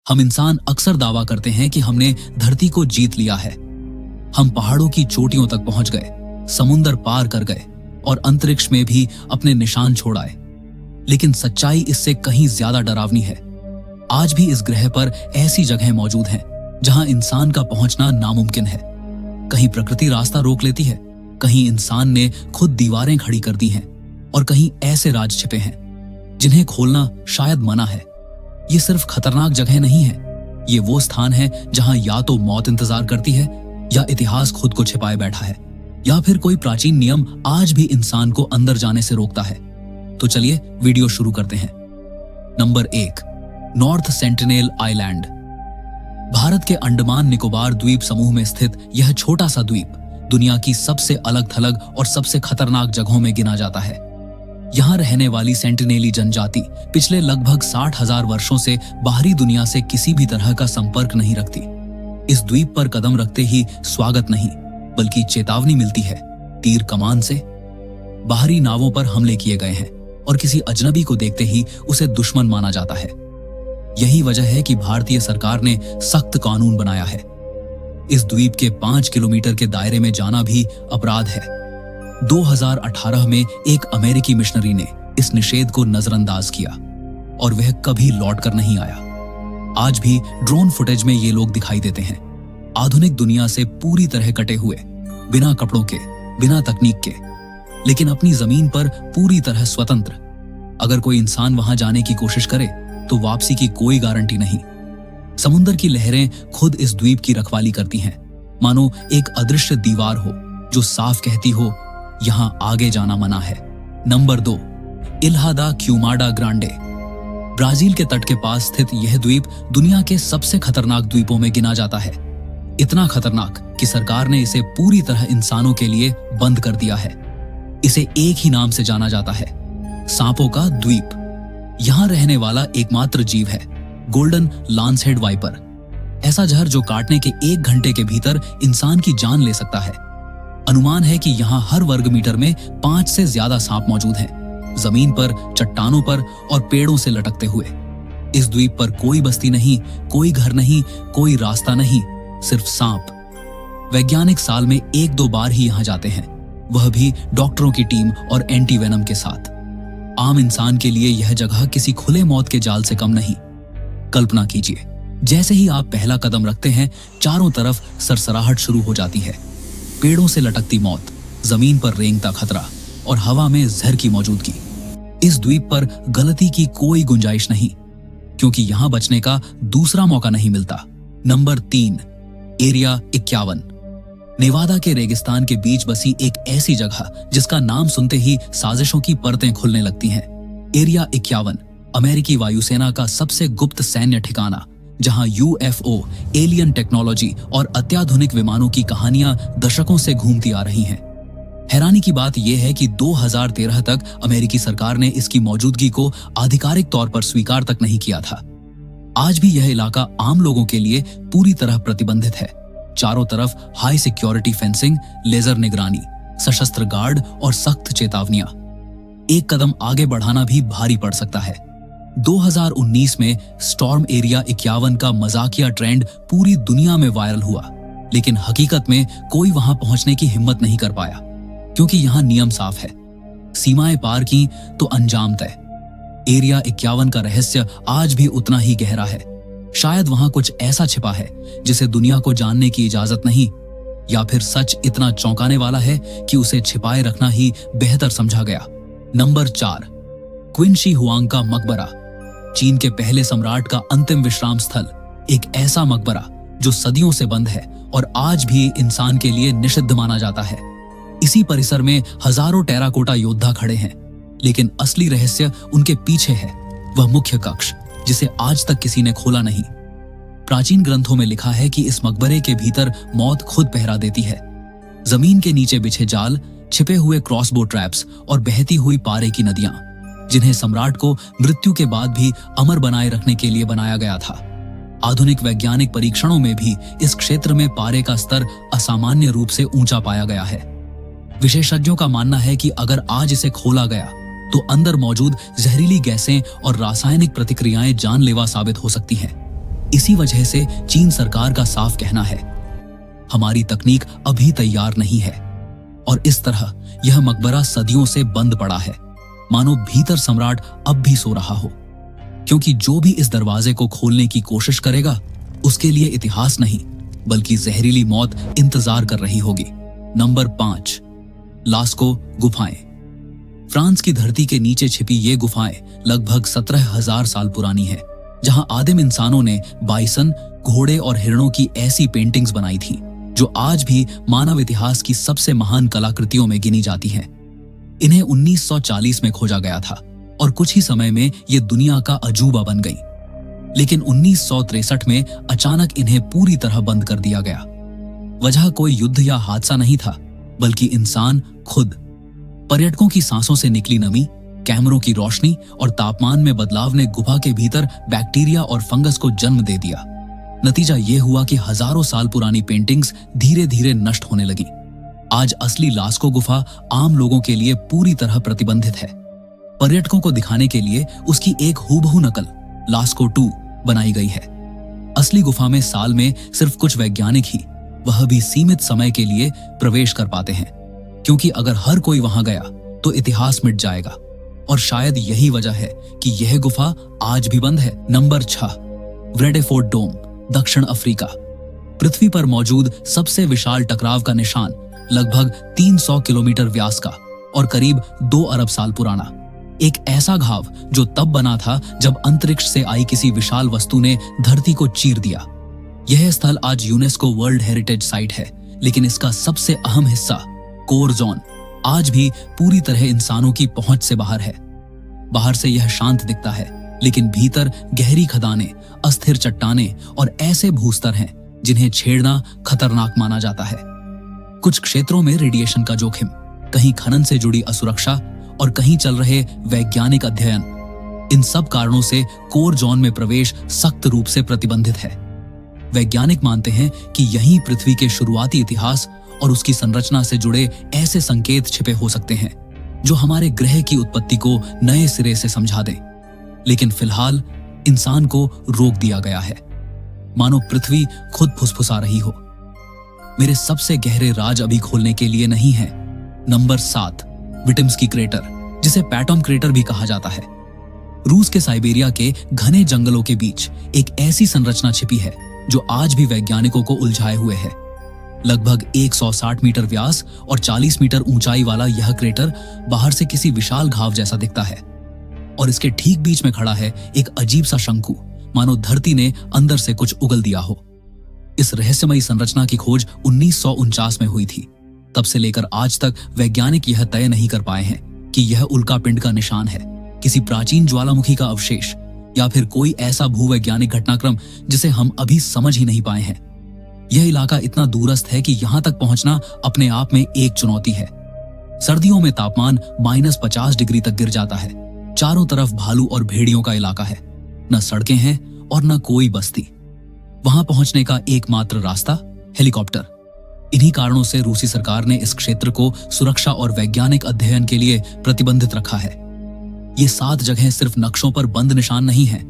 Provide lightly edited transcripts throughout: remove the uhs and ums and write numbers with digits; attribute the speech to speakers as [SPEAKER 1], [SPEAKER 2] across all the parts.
[SPEAKER 1] हम इंसान अक्सर दावा करते हैं कि हमने धरती को जीत लिया है। हम पहाड़ों की चोटियों तक पहुंच गए, समुंदर पार कर गए और अंतरिक्ष में भी अपने निशान छोड़ आए। लेकिन सच्चाई इससे कहीं ज्यादा डरावनी है। आज भी इस ग्रह पर ऐसी जगहें मौजूद हैं जहां इंसान का पहुंचना नामुमकिन है। कहीं प्रकृति रास्ता रोक लेती है, कहीं इंसान ने खुद दीवारें खड़ी कर दी हैं और कहीं ऐसे राज छिपे हैं जिन्हें खोलना शायद मना है। ये सिर्फ खतरनाक जगह नहीं है, ये वो स्थान है जहां या तो मौत इंतजार करती है, या इतिहास खुद को छिपाए बैठा है, या फिर कोई प्राचीन नियम आज भी इंसान को अंदर जाने से रोकता है। तो चलिए वीडियो शुरू करते हैं। Number 1, north sentinel island. Bharat के अंडमान निकोबार द्वीप समूह में स्थित यह छोटा सा द्वीप दुनिया की सबसे अलग थलग और सबसे खतरनाक जगहों में गिना जाता है। यहाँ रहने वाली सेंटिनेली जनजाति पिछले लगभग 60,000 वर्षों से बाहरी दुनिया से किसी भी तरह का संपर्क नहीं रखती। इस द्वीप पर कदम रखते ही स्वागत नहीं बल्कि चेतावनी मिलती है, तीर कमान से। बाहरी नावों पर हमले किए गए हैं और किसी अजनबी को देखते ही उसे दुश्मन माना जाता है। यही वजह है कि भारतीय सरकार ने सख्त कानून बनाया है। इस द्वीप के 5 किलोमीटर के दायरे में जाना भी अपराध है। 2018 में एक अमेरिकी मिशनरी ने इस निषेध को नजरअंदाज किया और वह कभी लौटकर नहीं आया। आज भी ड्रोन फुटेज में ये लोग दिखाई देते हैं, आधुनिक दुनिया से पूरी तरह कटे हुए, बिना कपड़ों के, बिना तकनीक के, लेकिन अपनी जमीन पर पूरी तरह स्वतंत्र। अगर कोई इंसान वहां जाने की कोशिश करे तो वापसी की कोई गारंटी नहीं। समुद्र की लहरें खुद इस द्वीप की रखवाली करती हैं, मानो एक अदृश्य दीवार हो जो साफ कहती हो, यहां आगे जाना मना है। नंबर 2, इल्हा दा क्यूमाडा ग्रांडे। ब्राजील के तट के पास स्थित यह द्वीप दुनिया के सबसे खतरनाक द्वीपों में गिना जाता है। इतना खतरनाक कि सरकार ने इसे पूरी तरह इंसानों के लिए बंद कर दिया है। इसे एक ही नाम से जाना जाता है, सांपों का द्वीप। यहां रहने वाला एकमात्र जीव है गोल्डन लांसहेड वाइपर, ऐसा जहर जो काटने के 1 घंटे के भीतर इंसान की जान ले सकता है। अनुमान है कि यहाँ हर वर्ग मीटर में 5 से ज्यादा सांप मौजूद हैं, जमीन पर, चट्टानों पर और पेड़ों से लटकते हुए। इस द्वीप पर कोई बस्ती नहीं, कोई घर नहीं, कोई रास्ता नहीं, सिर्फ सांप। वैज्ञानिक साल में 1-2 बार ही यहाँ जाते हैं, वह भी डॉक्टरों की टीम और एंटी वेनम के साथ। आम इंसान के लिए यह जगह किसी खुले मौत के जाल से कम नहीं। कल्पना कीजिए, जैसे ही आप पहला कदम रखते हैं, चारों तरफ सरसराहट शुरू हो जाती है। पेड़ों से लटकती मौत, जमीन पर रेंगता खतरा और हवा में जहर की मौजूदगी। इस द्वीप पर गलती की कोई गुंजाइश नहीं, क्योंकि यहां बचने का दूसरा मौका नहीं मिलता। Number 3, area 51। नेवादा के रेगिस्तान के बीच बसी एक ऐसी जगह जिसका नाम सुनते ही साजिशों की परतें खुलने लगती हैं। एरिया 51 अमेरिकी वायुसेना का सबसे गुप्त सैन्य ठिकाना, जहां यूएफओ, एलियन टेक्नोलॉजी और अत्याधुनिक विमानों की कहानियां दशकों से घूमती आ रही हैं। हैरानी की बात यह है कि 2013 तक अमेरिकी सरकार ने इसकी मौजूदगी को आधिकारिक तौर पर स्वीकार तक नहीं किया था। आज भी यह इलाका आम लोगों के लिए पूरी तरह प्रतिबंधित है। चारों तरफ हाई सिक्योरिटी फेंसिंग, लेजर निगरानी, सशस्त्र गार्ड और सख्त चेतावनियां। एक कदम आगे बढ़ाना भी भारी पड़ सकता है। 2019 में स्टॉर्म एरिया 51 का मजाकिया ट्रेंड पूरी दुनिया में वायरल हुआ, लेकिन हकीकत में कोई वहां पहुंचने की हिम्मत नहीं कर पाया, क्योंकि यहां नियम साफ है, सीमाएं पार की तो अंजाम तय। एरिया 51 का रहस्य आज भी उतना ही गहरा है। शायद वहां कुछ ऐसा छिपा है जिसे दुनिया को जानने की इजाजत नहीं, या फिर सच इतना चौंकाने वाला है कि उसे छिपाए रखना ही बेहतर समझा गया। नंबर 4, क्विन शी हुआंग का मकबरा। चीन के पहले सम्राट का अंतिम विश्राम स्थल, एक ऐसा मकबरा जो सदियों से बंद है और आज भी इंसान के लिए निषिद्ध माना जाता है। इसी परिसर में हजारों टेराकोटा योद्धा खड़े हैं, लेकिन असली रहस्य उनके पीछे है, वह मुख्य कक्ष जिसे आज तक किसी ने खोला नहीं। प्राचीन ग्रंथों में लिखा है कि इस मकबरे के भीतर मौत खुद पहरा देती है। जमीन के नीचे बिछे जाल, छिपे हुए क्रॉसबो ट्रैप्स और बहती हुई पारे की नदियां, जिन्हें सम्राट को मृत्यु के बाद भी अमर बनाए रखने के लिए बनाया गया था। आधुनिक वैज्ञानिक परीक्षणों में भी इस क्षेत्र में पारे का स्तर असामान्य रूप से ऊंचा पाया गया है। विशेषज्ञों का मानना है कि अगर आज इसे खोला गया तो अंदर मौजूद जहरीली गैसें और रासायनिक प्रतिक्रियाएं जानलेवा साबित हो सकती हैं। इसी वजह से चीन सरकार का साफ कहना है, हमारी तकनीक अभी तैयार नहीं है। और इस तरह यह मकबरा सदियों से बंद पड़ा है, मानो भीतर सम्राट अब भी सो रहा हो। क्योंकि जो भी इस दरवाजे को खोलने की कोशिश करेगा, उसके लिए इतिहास नहीं बल्कि जहरीली मौत इंतजार कर रही होगी। नंबर 5, लास्को गुफाएं। फ्रांस की धरती के नीचे छिपी ये गुफाएं लगभग 17,000 साल पुरानी है, जहां आदिम इंसानों ने बाइसन, घोड़े और हिरणों की ऐसी पेंटिंग्स बनाई थी जो आज भी मानव इतिहास की सबसे महान कलाकृतियों में गिनी जाती हैं। इन्हें 1940 में खोजा गया था और कुछ ही समय में ये दुनिया का अजूबा बन गई। लेकिन 1963 में अचानक इन्हें पूरी तरह बंद कर दिया गया। वजह कोई युद्ध या हादसा नहीं था, बल्कि इंसान खुद। पर्यटकों की सांसों से निकली नमी, कैमरों की रोशनी और तापमान में बदलाव ने गुफा के भीतर बैक्टीरिया और फंगस को जन्म दे दिया। नतीजा यह हुआ कि हजारों साल पुरानी पेंटिंग्स धीरे धीरे नष्ट होने लगी। आज असली लास्को गुफा आम लोगों के लिए पूरी तरह प्रतिबंधित है। पर्यटकों को दिखाने के लिए उसकी एक हूबहू नकल लास्को 2 बनाई गई है। असली गुफा में साल में सिर्फ कुछ वैज्ञानिक ही, वह भी सीमित समय के लिए, प्रवेश कर पाते हैं, क्योंकि अगर हर कोई वहां गया तो इतिहास मिट जाएगा। और शायद यही वजह है कि यह गुफा आज भी बंद है। नंबर 6, व्रेडेफोर्ड डोम, दक्षिण अफ्रीका। पृथ्वी पर मौजूद सबसे विशाल टकराव का निशान, लगभग 300 किलोमीटर व्यास का और करीब 2 अरब साल पुराना। एक ऐसा घाव जो तब बना था जब अंतरिक्ष से आई किसी विशाल वस्तु ने धरती को चीर दिया। यह स्थल आज यूनेस्को वर्ल्ड हेरिटेज साइट है, लेकिन इसका सबसे अहम हिस्सा, कोर जोन, आज भी पूरी तरह इंसानों की पहुंच से बाहर है। बाहर से यह शांत दिखता है, लेकिन भीतर गहरी खदानें, अस्थिर चट्टानें और ऐसे भूस्तर हैं जिन्हें छेड़ना खतरनाक माना जाता है। कुछ क्षेत्रों में रेडिएशन का जोखिम, कहीं खनन से जुड़ी असुरक्षा और कहीं चल रहे वैज्ञानिक अध्ययन, इन सब कारणों से कोर जोन में प्रवेश सख्त रूप से प्रतिबंधित है। वैज्ञानिक मानते हैं कि यहीं पृथ्वी के शुरुआती इतिहास और उसकी संरचना से जुड़े ऐसे संकेत छिपे हो सकते हैं जो हमारे ग्रह की उत्पत्ति को नए सिरे से समझा दें। लेकिन फिलहाल इंसान को रोक दिया गया है, मानो पृथ्वी खुद फुसफुसा रही हो। मेरे सबसे गहरे राज अभी खोलने के लिए नहीं है। नंबर 7, विटिम्स्की क्रेटर, जिसे पैटॉम क्रेटर भी कहा जाता है। रूस के साइबेरिया के घने जंगलों के बीच एक ऐसी संरचना छिपी है जो आज भी वैज्ञानिकों को उलझाए हुए है। लगभग 160 मीटर व्यास और 40 मीटर ऊंचाई वाला यह क्रेटर बाहर से किसी विशाल घाव जैसा दिखता है और इसके ठीक बीच में खड़ा है एक अजीब सा शंकु, मानो धरती ने अंदर से कुछ उगल दिया हो। इस रहस्यमयी संरचना की खोज 1949 में हुई थी। तब से लेकर आज तक वैज्ञानिक यह तय नहीं कर पाए हैं कि यह उल्का पिंड का निशान है, किसी प्राचीन ज्वालामुखी का अवशेष, या फिर कोई ऐसा भूवैज्ञानिक घटनाक्रम जिसे हम अभी समझ ही नहीं पाए हैं। यह इलाका इतना दूरस्थ है कि यहां तक पहुंचना अपने आप में एक चुनौती है। सर्दियों में तापमान -50 डिग्री तक गिर जाता है। चारों तरफ भालू और भेड़ियों का इलाका है, न सड़कें हैं और न कोई बस्ती। वहां पहुंचने का एकमात्र रास्ता हेलीकॉप्टर। इन्हीं कारणों से रूसी सरकार ने इस क्षेत्र को सुरक्षा और वैज्ञानिक अध्ययन के लिए प्रतिबंधित रखा है। ये 7 जगहें सिर्फ नक्शों पर बंद निशान नहीं हैं।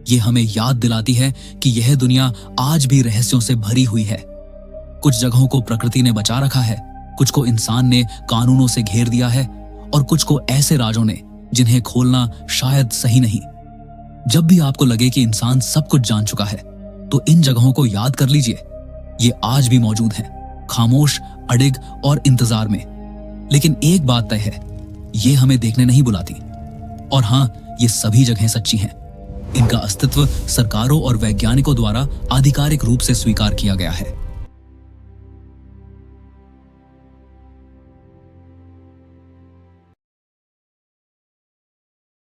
[SPEAKER 1] ये हमें याद दिलाती है कि यह दुनिया आज भी रहस्यों से भरी हुई है। कुछ जगहों को प्रकृति ने बचा रखा है, कुछ को इंसान ने कानूनों से घेर दिया है और कुछ को ऐसे राजों ने जिन्हें खोलना शायद सही नहीं। जब भी आपको लगे कि इंसान सब कुछ जान चुका है, तो इन जगहों को याद कर लीजिए। ये आज भी मौजूद हैं, खामोश, अडिग और इंतजार में। लेकिन एक बात तय है, ये हमें देखने नहीं बुलाती। और हां, ये सभी जगहें सच्ची हैं। इनका अस्तित्व सरकारों और वैज्ञानिकों द्वारा आधिकारिक रूप से स्वीकार किया गया है।